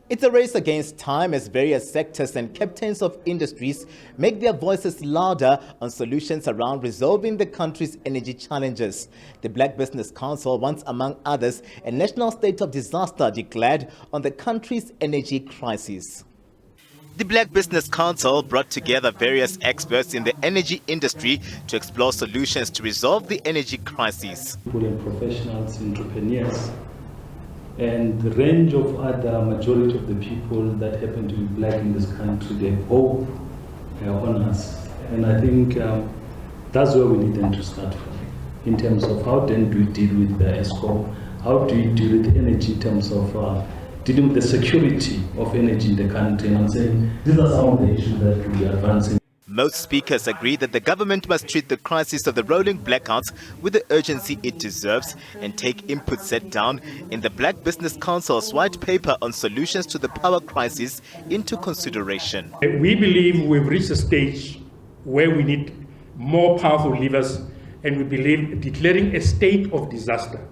It's a race against time as various sectors and captains of industries make their voices louder on solutions around resolving the country's energy challenges. The Black Business Council wants, among others, a national state of disaster declared on the country's energy crisis. The Black Business Council brought together various experts in the energy industry to explore solutions to resolve the energy crisis. People and professionals, entrepreneurs, and the range of other majority of the people that happen to be black in this country, they hope on us. And I think that's where we need them to start from, in terms of how then do we deal with the ESCOM, how do we deal with energy in terms of dealing with the security of energy in the country. And I'm saying these are some of the issues that we are advancing. Most speakers agree that the government must treat the crisis of the rolling blackouts with the urgency it deserves and take input set down in the Black Business Council's white paper on solutions to the power crisis into consideration. We believe we've reached a stage where we need more powerful levers, and we believe declaring a state of disaster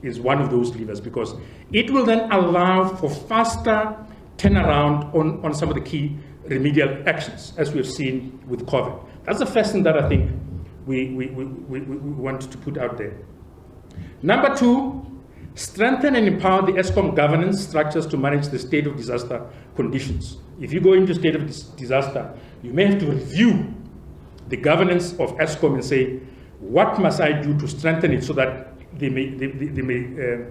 is one of those levers, because it will then allow for faster turnaround on some of the key remedial actions, as we've seen with COVID. That's the first thing that I think we want to put out there. Number two, strengthen and empower the ESCOM governance structures to manage the state of disaster conditions. If you go into state of disaster, you may have to review the governance of ESCOM and say, what must I do to strengthen it so that they may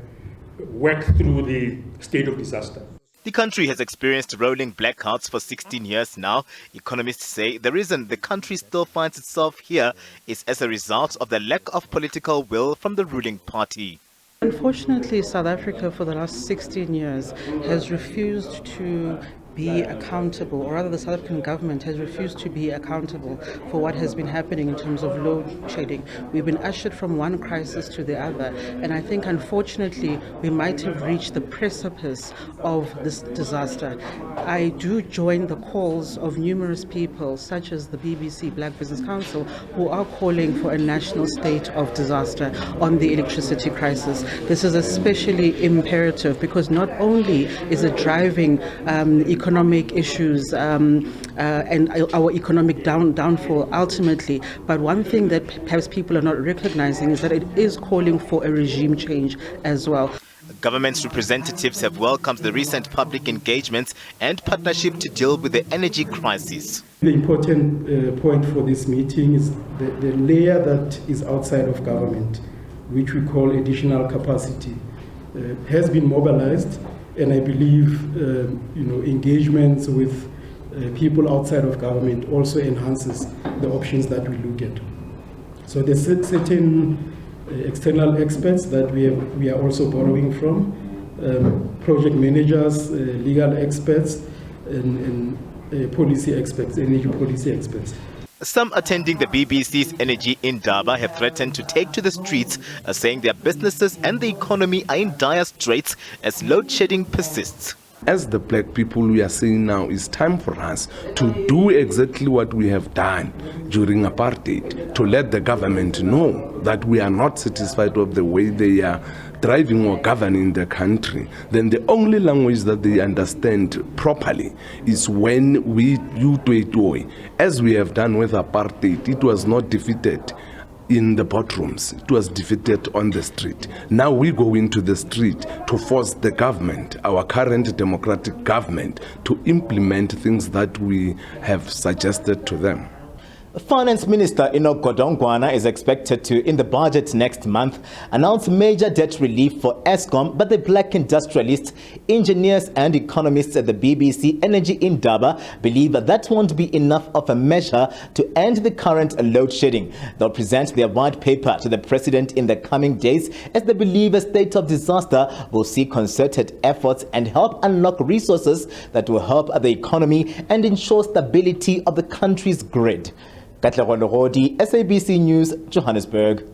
work through the state of disaster. The country has experienced rolling blackouts for 16 years now. Economists say the reason the country still finds itself here is as a result of the lack of political will from the ruling party. Unfortunately, South Africa for the last 16 years has refused to be accountable, or rather the South African government has refused to be accountable for what has been happening in terms of load shedding. We've been ushered from one crisis to the other, and I think unfortunately we might have reached the precipice of this disaster. I do join the calls of numerous people such as the BBC Black Business Council who are calling for a national state of disaster on the electricity crisis. This is especially imperative because not only is it driving economic issues and our economic downfall ultimately, but one thing that perhaps people are not recognizing is that it is calling for a regime change as well. Government's representatives have welcomed the recent public engagements and partnership to deal with the energy crisis. The important point for this meeting is the layer that is outside of government, which we call additional capacity, has been mobilized. And I believe, engagements with people outside of government also enhances the options that we look at. So there's certain external experts that we are also borrowing from, project managers, legal experts, and policy experts, energy policy experts. Some attending the BBC's Energy Indaba have threatened to take to the streets, saying their businesses and the economy are in dire straits as load shedding persists. As the black people, we are saying now it's time for us to do exactly what we have done during apartheid, to let the government know that we are not satisfied with the way they are driving or governing the country. Then the only language that they understand properly is when we do, as we have done with apartheid. It was not defeated in the boardrooms, it was defeated on the street. Now we go into the street to force the government, our current democratic government, to implement things that we have suggested to them. Finance Minister Enoch Godongwana is expected to, in the budget next month, announce major debt relief for ESCOM, but the black industrialists, engineers and economists at the BBC Energy Indaba believe that won't be enough of a measure to end the current load shedding. They'll present their white paper to the president in the coming days as they believe a state of disaster will see concerted efforts and help unlock resources that will help the economy and ensure stability of the country's grid. SABC News, Johannesburg.